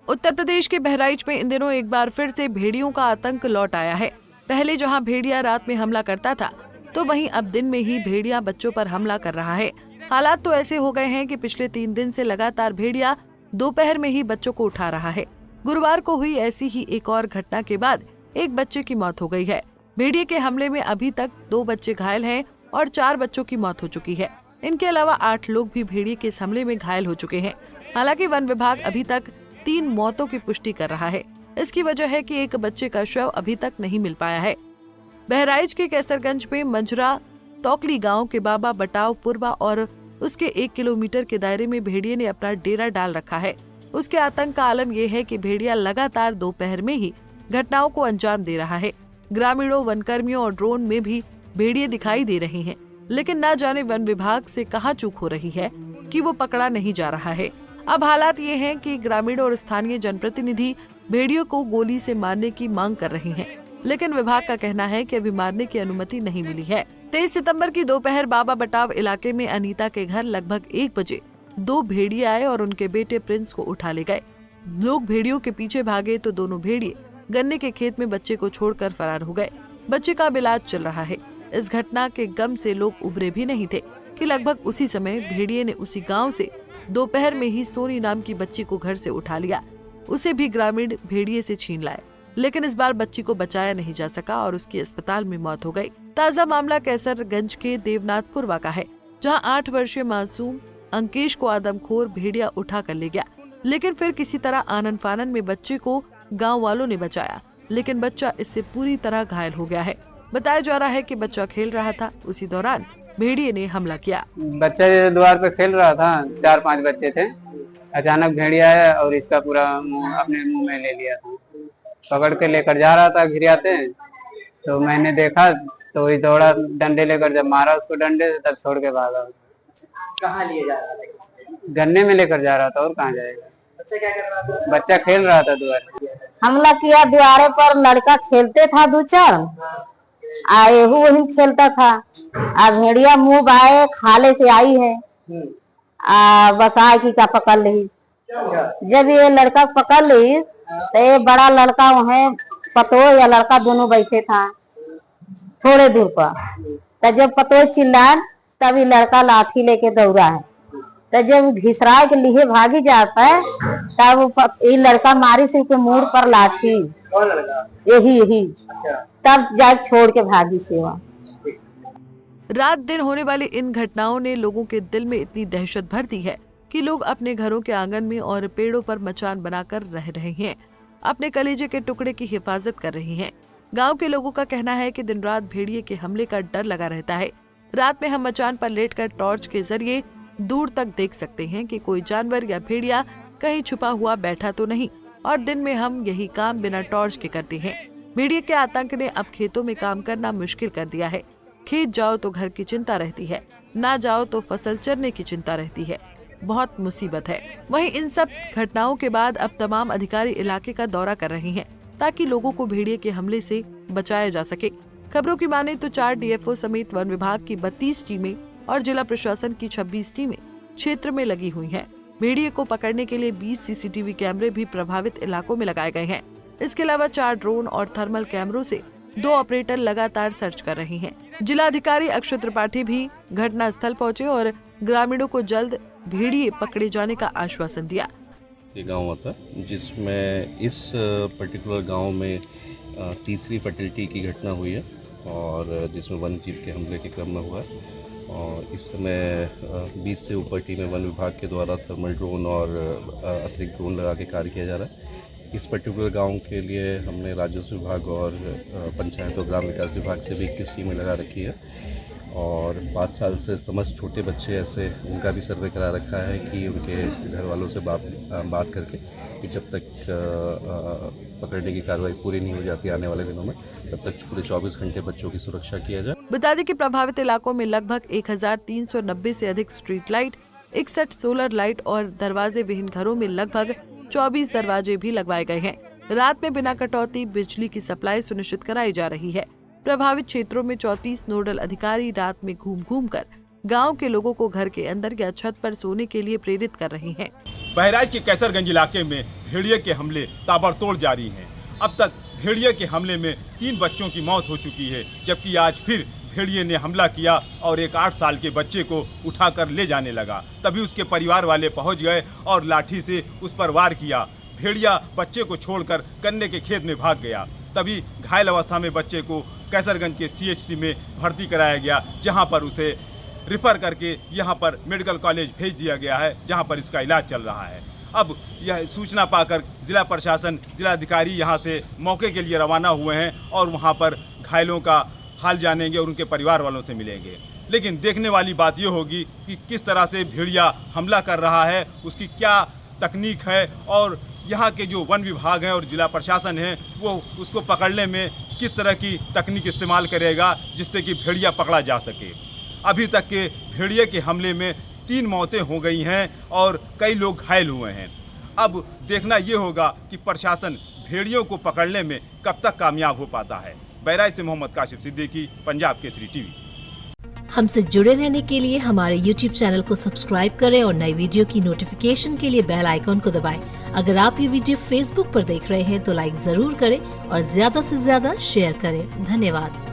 उत्तर प्रदेश के बहराइच में इन दिनों एक बार फिर से भेड़ियों का आतंक लौट आया है। पहले जहां भेड़िया रात में हमला करता था, तो वहीं अब दिन में ही भेड़िया बच्चों पर हमला कर रहा है। हालात तो ऐसे हो गए हैं कि पिछले 3 दिन से लगातार भेड़िया दोपहर में ही बच्चों को उठा रहा है। गुरुवार को हुई ऐसी ही एक और घटना के बाद एक बच्चे की मौत हो गई है। भेड़िए के हमले में अभी तक 2 बच्चे घायल हैं और 4 बच्चों की मौत हो चुकी है। इनके अलावा 8 लोग भी भेड़िए के इस हमले में घायल हो चुके हैं। हालांकि वन विभाग अभी तक 3 मौतों की पुष्टि कर रहा है। इसकी वजह है कि एक बच्चे का शव अभी तक नहीं मिल पाया है। बहराइच के कैसरगंज में मंजरा तोकली गांव के बाबा बटाव पुरवा और उसके 1 किलोमीटर के दायरे में भेड़िए ने अपना डेरा डाल रखा है। उसके आतंक का आलम यह है कि भेड़िया लगातार दोपहर में ही घटनाओं को अंजाम दे रहा है। ग्रामीणों, वनकर्मियों और ड्रोन में भी भेड़िए दिखाई दे रहे हैं, लेकिन न जाने वन विभाग से कहां चूक हो रही है कि वो पकड़ा नहीं जा रहा है। अब हालात ये हैं कि ग्रामीण और स्थानीय जनप्रतिनिधि भेड़ियों को गोली से मारने की मांग कर रहे हैं, लेकिन विभाग का कहना है कि अभी मारने की अनुमति नहीं मिली है। 23 सितंबर की दोपहर बाबा बटाव इलाके में अनीता के घर लगभग 1 बजे 2 भेड़िए आए और उनके बेटे प्रिंस को उठा ले गए। लोग भेड़ियों के पीछे भागे तो दोनों भेड़िए गन्ने के खेत में बच्चे को छोड़कर फरार हो गए। बच्चे का इलाज चल रहा है। इस घटना के गम से लोग उबरे भी नहीं थे कि लगभग उसी समय भेड़िए ने उसी गांव से दोपहर में ही सोनी नाम की बच्ची को घर से उठा लिया। उसे भी ग्रामीण भेड़िए से छीन लाए, लेकिन इस बार बच्ची को बचाया नहीं जा सका और उसकी अस्पताल में मौत हो गई। ताजा मामला कैसरगंज के देवनाथपुरवा का है, जहां 8 वर्षीय मासूम अंकेश को आदमखोर भेड़िया उठा कर ले गया, लेकिन फिर किसी तरह आनन फानन में बच्चे को गांव वालों ने बचाया, लेकिन बच्चा इससे पूरी तरह घायल हो गया है। बताया जा रहा है कि बच्चा खेल रहा था, उसी दौरान भेड़िए ने हमला किया। बच्चा द्वार पे खेल रहा था, 4-5 बच्चे थे। अचानक भेड़िया आया और इसका पूरा मुंह अपने मुंह में ले लिया था। पकड़ के लेकर जा रहा था घिरियाते, तो मैंने देखा तो वही दौड़ा, डंडे लेकर जब मारा उसको डंडे से, तब छोड़ के भागा। कहाँ लिए जा रहा था? गन्ने में लेकर जा रहा था, और कहाँ जाएगा। बच्चा क्या कर रहा था? बच्चा खेल रहा था द्वार पे। हमला किया द्वारे पर, लड़का खेलते था 2-4 आए वही खेलता था। भेड़िया मुंह बाए खाले से आई है, बस आए की का पकड़ ली। जब ये लड़का पकड़ ली तो ये बड़ा लड़का वहाँ पतो या लड़का दोनों बैठे था थोड़े दूर पर। तो जब पतो चिल्लाए तभी लड़का लाठी लेके दौड़ा है। तो जब घिसराए के लिए भागी जाता है तब ये लड़का मारी से के मुड़ पर लाठी, यही तब जाके छोड़ के भागी सेवा। रात दिन होने वाली इन घटनाओं ने लोगों के दिल में इतनी दहशत भर दी है कि लोग अपने घरों के आंगन में और पेड़ों पर मचान बनाकर रह रहे हैं, अपने कलेजे के टुकड़े की हिफाजत कर रहे हैं। गांव के लोगों का कहना है कि दिन रात भेड़िए के हमले का डर लगा रहता है। रात में हम मचान पर लेटकर टॉर्च के जरिए दूर तक देख सकते हैं कि कोई जानवर या भेड़िया कहीं छुपा हुआ बैठा तो नहीं, और दिन में हम यही काम बिना टॉर्च के करते हैं। भेड़िए के आतंक ने अब खेतों में काम करना मुश्किल कर दिया है। खेत जाओ तो घर की चिंता रहती है, ना जाओ तो फसल चरने की चिंता रहती है। बहुत मुसीबत है। वहीं इन सब घटनाओं के बाद अब तमाम अधिकारी इलाके का दौरा कर रहे हैं ताकि लोगों को भेड़िए के हमले से बचाया जा सके। खबरों की माने तो 4 DFO समेत वन विभाग की 32 टीमें और जिला प्रशासन की 26 टीमें क्षेत्र में लगी हुई हैं। भेड़िए को पकड़ने के लिए 20 CCTV कैमरे भी प्रभावित इलाकों में लगाए गए हैं। इसके अलावा 4 ड्रोन और थर्मल कैमरों से 2 ऑपरेटर लगातार सर्च कर रहे हैं। जिलाधिकारी अक्षय त्रिपाठी भी घटना स्थल पहुँचे और ग्रामीणों को जल्द भेड़िए पकड़े जाने का आश्वासन दिया। ये गांव होता है जिसमें इस पर्टिकुलर गांव में तीसरी फर्टिलिटी की घटना हुई है और जिसमें वन्य जीव के हमले के क्रम में हुआ है। और इस समय 20 से ऊपर टीमें वन विभाग के द्वारा थर्मल ड्रोन और अतिरिक्त ड्रोन लगा के कार्य किया जा रहा है। इस पर्टिकुलर गांव के लिए हमने राजस्व विभाग और पंचायत और ग्राम विकास विभाग से भी 21 टीमें लगा रखी है और 5 साल से समस्त छोटे बच्चे ऐसे उनका भी सर्वे करा रखा है कि उनके घर वालों से बात करके कि जब तक पकड़ने की कार्रवाई पूरी नहीं हो जाती आने वाले दिनों में, तब तक पूरे 24 घंटे बच्चों की सुरक्षा किया जाए। बता दें कि प्रभावित इलाकों में लगभग 1390 से अधिक स्ट्रीट लाइट, 61 सोलर लाइट और दरवाजे विहीन घरों में लगभग 24 दरवाजे भी लगवाए गए हैं। रात में बिना कटौती बिजली की सप्लाई सुनिश्चित कराई जा रही है। प्रभावित क्षेत्रों में 34 नोडल अधिकारी रात में घूम कर गांव के लोगों को घर के अंदर या छत पर सोने के लिए प्रेरित कर रहे हैं। बहराइच के कैसरगंज इलाके में भेड़िए के हमले ताबड़तोड़ जारी हैं। अब तक भेड़िए के हमले में 3 बच्चों की मौत हो चुकी है, जबकि आज फिर भेड़िए ने हमला किया और एक 8 साल के बच्चे को उठाकर ले जाने लगा। तभी उसके परिवार वाले पहुंच गए और लाठी से उस पर वार किया। भेड़िया बच्चे को छोड़कर गन्ने के खेत में भाग गया। तभी घायल अवस्था में बच्चे को कैसरगंज के CHC में भर्ती कराया गया, जहां पर उसे रिफर करके यहां पर मेडिकल कॉलेज भेज दिया गया है, जहां पर इसका इलाज चल रहा है। अब यह सूचना पाकर जिला प्रशासन, जिलाधिकारी यहां से मौके के लिए रवाना हुए हैं और वहां पर घायलों का हाल जानेंगे और उनके परिवार वालों से मिलेंगे। लेकिन देखने वाली बात यह होगी कि किस तरह से भेड़िया हमला कर रहा है, उसकी क्या तकनीक है और यहाँ के जो वन विभाग हैं और जिला प्रशासन है वो उसको पकड़ने में किस तरह की तकनीक इस्तेमाल करेगा जिससे कि भेड़िया पकड़ा जा सके। अभी तक के भेड़िए के हमले में 3 मौतें हो गई हैं और कई लोग घायल हुए हैं। अब देखना ये होगा कि प्रशासन भेड़ियों को पकड़ने में कब तक कामयाब हो पाता है। बहराइच से मोहम्मद काशिफ सिद्दीकी, पंजाब केसरी टीवी। हमसे जुड़े रहने के लिए हमारे YouTube चैनल को सब्सक्राइब करें और नई वीडियो की नोटिफिकेशन के लिए बेल आइकॉन को दबाएं। अगर आप ये वीडियो Facebook पर देख रहे हैं तो लाइक जरूर करें और ज्यादा से ज्यादा शेयर करें। धन्यवाद।